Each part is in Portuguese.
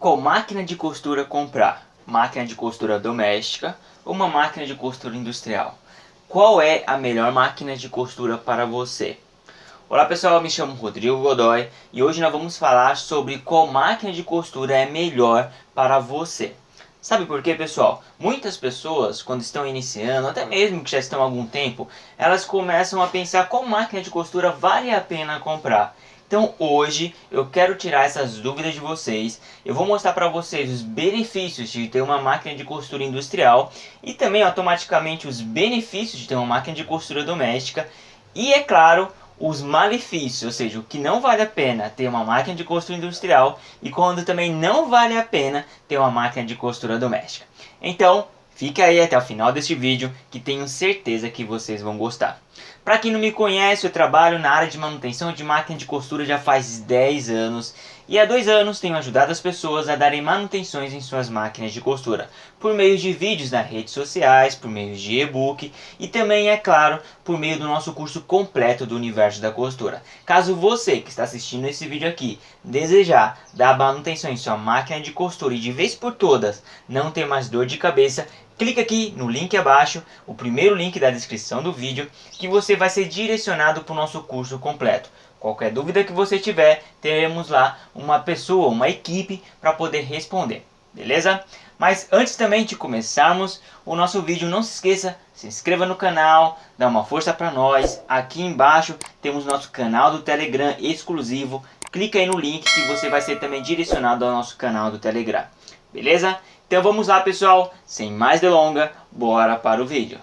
Qual máquina de costura comprar? Máquina de costura doméstica ou uma máquina de costura industrial? Qual é a melhor máquina de costura para você? Olá pessoal, me chamo Rodrigo Godoy e hoje nós vamos falar sobre qual máquina de costura é melhor para você. Sabe por quê, pessoal? Muitas pessoas, quando estão iniciando, até mesmo que já estão há algum tempo, elas começam a pensar qual máquina de costura vale a pena comprar. Então hoje eu quero tirar essas dúvidas de vocês. Eu vou mostrar para vocês os benefícios de ter uma máquina de costura industrial e também automaticamente os benefícios de ter uma máquina de costura doméstica e, é claro, os malefícios, ou seja, o que não vale a pena ter uma máquina de costura industrial e quando também não vale a pena ter uma máquina de costura doméstica. Então, fique aí até o final deste vídeo que tenho certeza que vocês vão gostar. Para quem não me conhece, eu trabalho na área de manutenção de máquina de costura já faz 10 anos e há 2 anos tenho ajudado as pessoas a darem manutenções em suas máquinas de costura por meio de vídeos nas redes sociais, por meio de e-book e também, é claro, por meio do nosso curso completo do universo da costura. Caso você que está assistindo esse vídeo aqui desejar dar manutenção em sua máquina de costura e de vez por todas não ter mais dor de cabeça, clique aqui no link abaixo, o primeiro link da descrição do vídeo, que você vai ser direcionado para o nosso curso completo. Qualquer dúvida que você tiver, teremos lá uma pessoa, uma equipe para poder responder, beleza? Mas antes também de começarmos o nosso vídeo, não se esqueça, se inscreva no canal, dá uma força para nós. Aqui embaixo temos nosso canal do Telegram exclusivo. Clica aí no link que você vai ser também direcionado ao nosso canal do Telegram, beleza? Então vamos lá, pessoal, sem mais delongas, bora para o vídeo.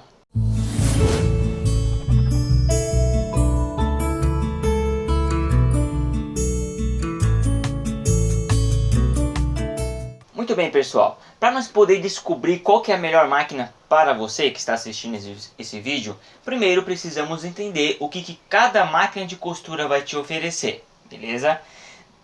Muito bem, pessoal, para nós poder descobrir qual que é a melhor máquina para você que está assistindo esse vídeo, primeiro precisamos entender o que cada máquina de costura vai te oferecer, beleza?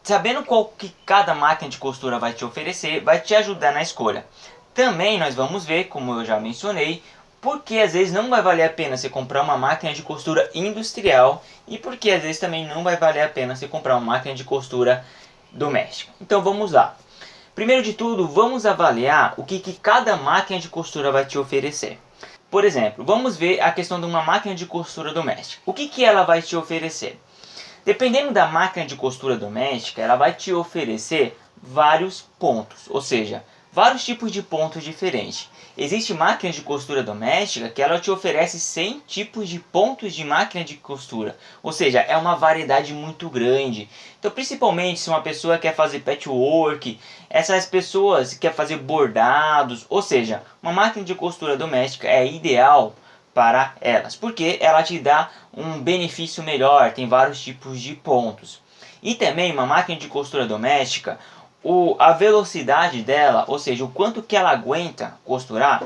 Sabendo qual que cada máquina de costura vai te oferecer, vai te ajudar na escolha. Também nós vamos ver, como eu já mencionei, porque às vezes não vai valer a pena você comprar uma máquina de costura industrial e porque às vezes também não vai valer a pena você comprar uma máquina de costura doméstica. Então vamos lá. Primeiro de tudo, vamos avaliar o que cada máquina de costura vai te oferecer. Por exemplo, vamos ver a questão de uma máquina de costura doméstica. O que ela vai te oferecer? Dependendo da máquina de costura doméstica, ela vai te oferecer vários pontos, ou seja, vários tipos de pontos diferentes. Existe máquina de costura doméstica que ela te oferece 100 tipos de pontos de máquina de costura, ou seja, é uma variedade muito grande. Então, principalmente se uma pessoa quer fazer patchwork, essas pessoas querem fazer bordados, ou seja, uma máquina de costura doméstica é ideal para elas, porque ela te dá um benefício melhor, tem vários tipos de pontos. E também uma máquina de costura doméstica, a velocidade dela, ou seja, o quanto que ela aguenta costurar,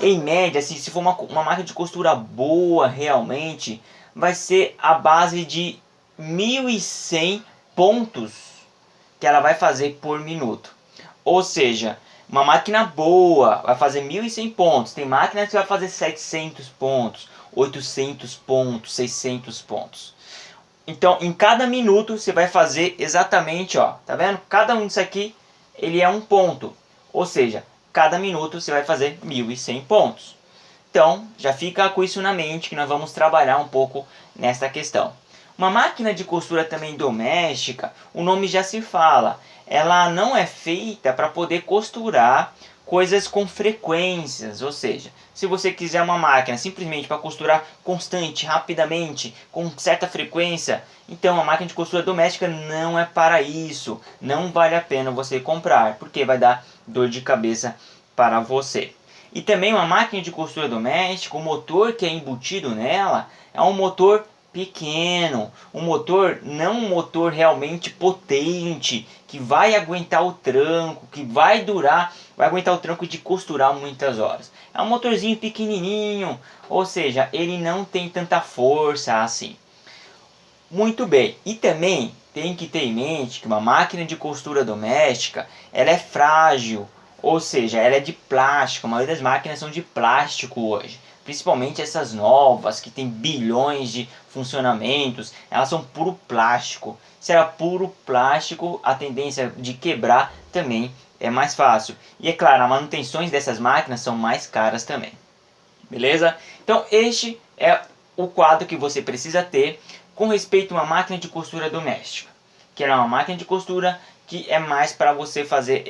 em média, se for uma máquina de costura boa realmente, vai ser a base de 1.100 pontos que ela vai fazer por minuto. Ou seja, uma máquina boa vai fazer 1.100 pontos. Tem máquinas que vai fazer 700 pontos, 800 pontos, 600 pontos. Então, em cada minuto você vai fazer exatamente, ó, tá vendo? Cada um disso aqui, ele é um ponto. Ou seja, cada minuto você vai fazer 1.100 pontos. Então, já fica com isso na mente que nós vamos trabalhar um pouco nessa questão. Uma máquina de costura também doméstica, o nome já se fala, ela não é feita para poder costurar coisas com frequências, ou seja, se você quiser uma máquina simplesmente para costurar constante, rapidamente, com certa frequência, então a máquina de costura doméstica não é para isso, não vale a pena você comprar, porque vai dar dor de cabeça para você. E também uma máquina de costura doméstica, o motor que é embutido nela é um motor pequeno, não um motor realmente potente, que vai aguentar o tranco, que vai aguentar o tranco de costurar muitas horas. É um motorzinho pequenininho, ou seja, ele não tem tanta força assim. Muito bem, e também tem que ter em mente que uma máquina de costura doméstica, ela é frágil, ou seja, ela é de plástico, a maioria das máquinas são de plástico hoje. Principalmente essas novas, que tem bilhões de funcionamentos, elas são puro plástico. Se era puro plástico, a tendência de quebrar também é mais fácil. E é claro, as manutenções dessas máquinas são mais caras também. Beleza? Então este é o quadro que você precisa ter com respeito a uma máquina de costura doméstica. Que é uma máquina de costura que é mais para você fazer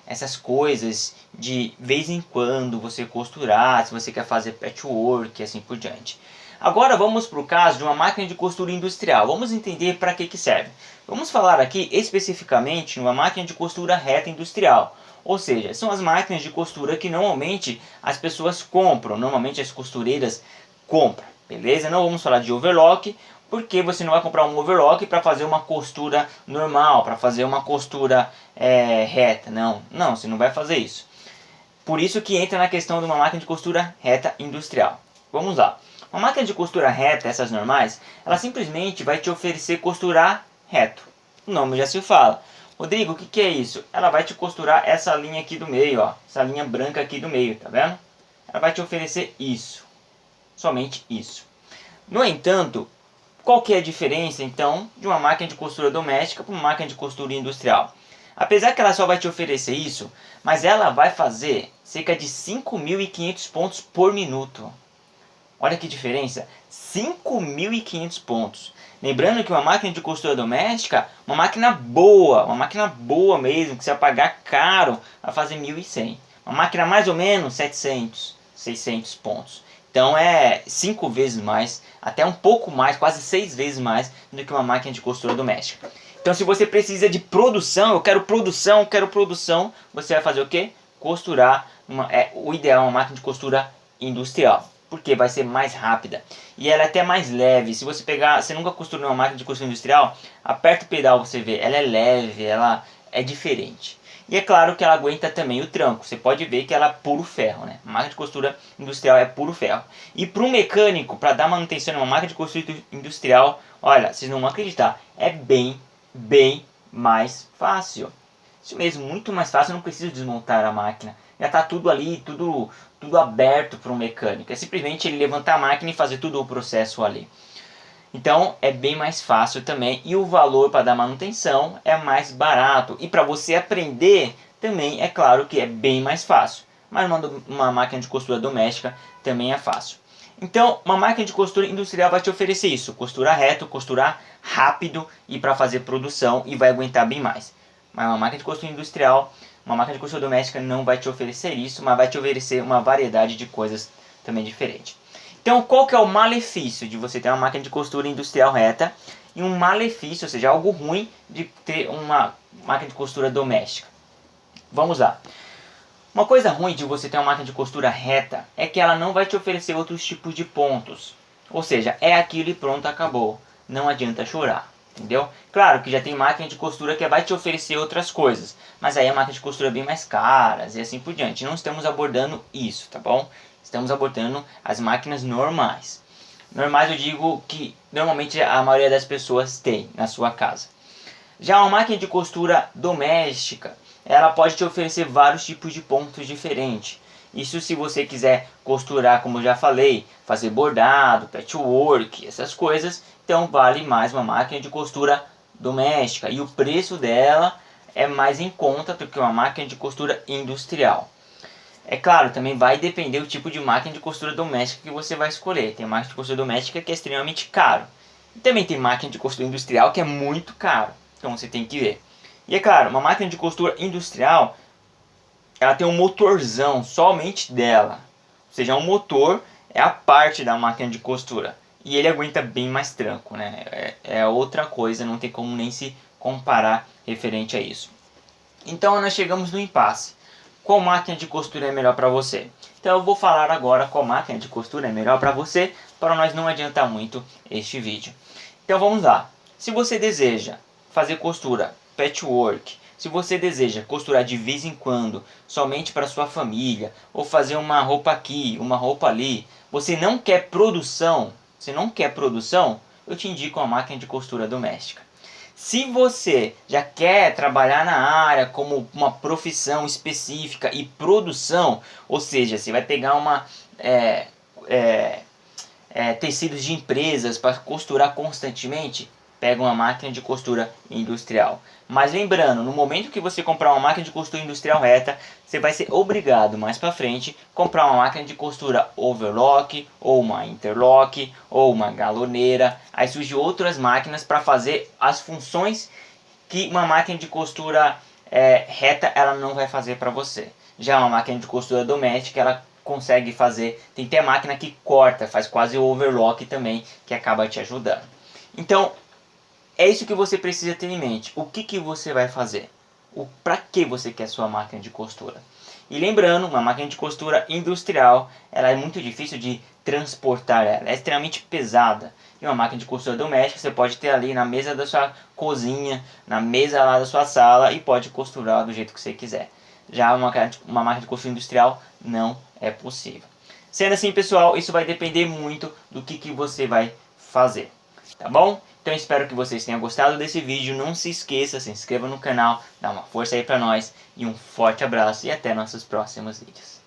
essas coisas de vez em quando você costurar, se você quer fazer patchwork e assim por diante. Agora vamos para o caso de uma máquina de costura industrial. Vamos entender para que serve. Vamos falar aqui especificamente de uma máquina de costura reta industrial. Ou seja, são as máquinas de costura que normalmente as pessoas compram, normalmente as costureiras compram, beleza? Não vamos falar de overlock, porque você não vai comprar um overlock para fazer uma costura normal, para fazer uma costura reta, não, você não vai fazer isso. Por isso que entra na questão de uma máquina de costura reta industrial. Vamos lá. Uma máquina de costura reta, essas normais, ela simplesmente vai te oferecer costurar reto. O nome já se fala. Rodrigo, o que é isso? Ela vai te costurar essa linha aqui do meio, ó, essa linha branca aqui do meio, tá vendo? Ela vai te oferecer isso, somente isso. No entanto, qual que é a diferença então de uma máquina de costura doméstica para uma máquina de costura industrial? Apesar que ela só vai te oferecer isso, mas ela vai fazer cerca de 5.500 pontos por minuto. Olha que diferença, 5.500 pontos. Lembrando que uma máquina de costura doméstica, uma máquina boa mesmo, que você vai pagar caro, vai fazer 1.100. Uma máquina mais ou menos 700, 600 pontos. Então é 5 vezes mais, até um pouco mais, quase 6 vezes mais do que uma máquina de costura doméstica. Então se você precisa de produção, eu quero produção, você vai fazer o quê? Costurar, o ideal é uma máquina de costura industrial. Porque vai ser mais rápida e ela é até mais leve. Se você pegar, você nunca costurou uma máquina de costura industrial, aperta o pedal, você vê, ela é leve, ela é diferente. E é claro que ela aguenta também o tranco. Você pode ver que ela é puro ferro, né? A máquina de costura industrial é puro ferro. E para um mecânico, para dar manutenção numa máquina de costura industrial, olha, vocês não vão acreditar, é bem mais fácil. Isso mesmo, muito mais fácil, eu não preciso desmontar a máquina. Já está tudo ali, tudo aberto para um mecânico. É simplesmente ele levantar a máquina e fazer todo o processo ali. Então é bem mais fácil também e o valor para dar manutenção é mais barato. E para você aprender também é claro que é bem mais fácil. Mas uma máquina de costura doméstica também é fácil. Então uma máquina de costura industrial vai te oferecer isso. Costurar reto, costurar rápido e para fazer produção e vai aguentar bem mais. Mas uma máquina de costura industrial, uma máquina de costura doméstica não vai te oferecer isso, mas vai te oferecer uma variedade de coisas também diferente. Então qual que é o malefício de você ter uma máquina de costura industrial reta e um malefício, ou seja, algo ruim de ter uma máquina de costura doméstica? Vamos lá. Uma coisa ruim de você ter uma máquina de costura reta é que ela não vai te oferecer outros tipos de pontos. Ou seja, é aquilo e pronto, acabou. Não adianta chorar. Entendeu? Claro que já tem máquina de costura que vai te oferecer outras coisas, mas aí a máquina de costura é bem mais caras e assim por diante. Não estamos abordando isso, tá bom? Estamos abordando as máquinas normais. Normais eu digo que normalmente a maioria das pessoas tem na sua casa. Já uma máquina de costura doméstica, ela pode te oferecer vários tipos de pontos diferentes. Isso se você quiser costurar, como eu já falei, fazer bordado, patchwork, essas coisas, então vale mais uma máquina de costura doméstica. E o preço dela é mais em conta do que uma máquina de costura industrial. É claro, também vai depender do tipo de máquina de costura doméstica que você vai escolher. Tem máquina de costura doméstica que é extremamente caro. E também tem máquina de costura industrial que é muito caro. Então você tem que ver. E é claro, uma máquina de costura industrial, ela tem um motorzão somente dela. Ou seja, um motor é a parte da máquina de costura. E ele aguenta bem mais tranco, né? É outra coisa, não tem como nem se comparar referente a isso. Então nós chegamos no impasse. Qual máquina de costura é melhor para você? Então eu vou falar agora qual máquina de costura é melhor para você, para nós não adiantar muito este vídeo. Então vamos lá. Se você deseja fazer costura patchwork, se você deseja costurar de vez em quando, somente para sua família, ou fazer uma roupa aqui, uma roupa ali, você não quer produção, eu te indico uma máquina de costura doméstica. Se você já quer trabalhar na área como uma profissão específica e produção, ou seja, você vai pegar tecidos de empresas para costurar constantemente, pega uma máquina de costura industrial. Mas lembrando, no momento que você comprar uma máquina de costura industrial reta, você vai ser obrigado mais para frente comprar uma máquina de costura overlock, ou uma interlock, ou uma galoneira. Aí surgem outras máquinas para fazer as funções que uma máquina de costura reta ela não vai fazer para você. Já uma máquina de costura doméstica ela consegue fazer, tem até máquina que corta, faz quase o overlock também, que acaba te ajudando. Então, é isso que você precisa ter em mente. O que você vai fazer? Para que você quer sua máquina de costura? E lembrando, uma máquina de costura industrial, ela é muito difícil de transportar, ela é extremamente pesada. E uma máquina de costura doméstica você pode ter ali na mesa da sua cozinha, na mesa lá da sua sala e pode costurar do jeito que você quiser. Já uma máquina de costura industrial não é possível. Sendo assim, pessoal, isso vai depender muito do que você vai fazer, tá bom? Então espero que vocês tenham gostado desse vídeo. Não se esqueça, se inscreva no canal, dá uma força aí pra nós. E um forte abraço e até nossos próximos vídeos.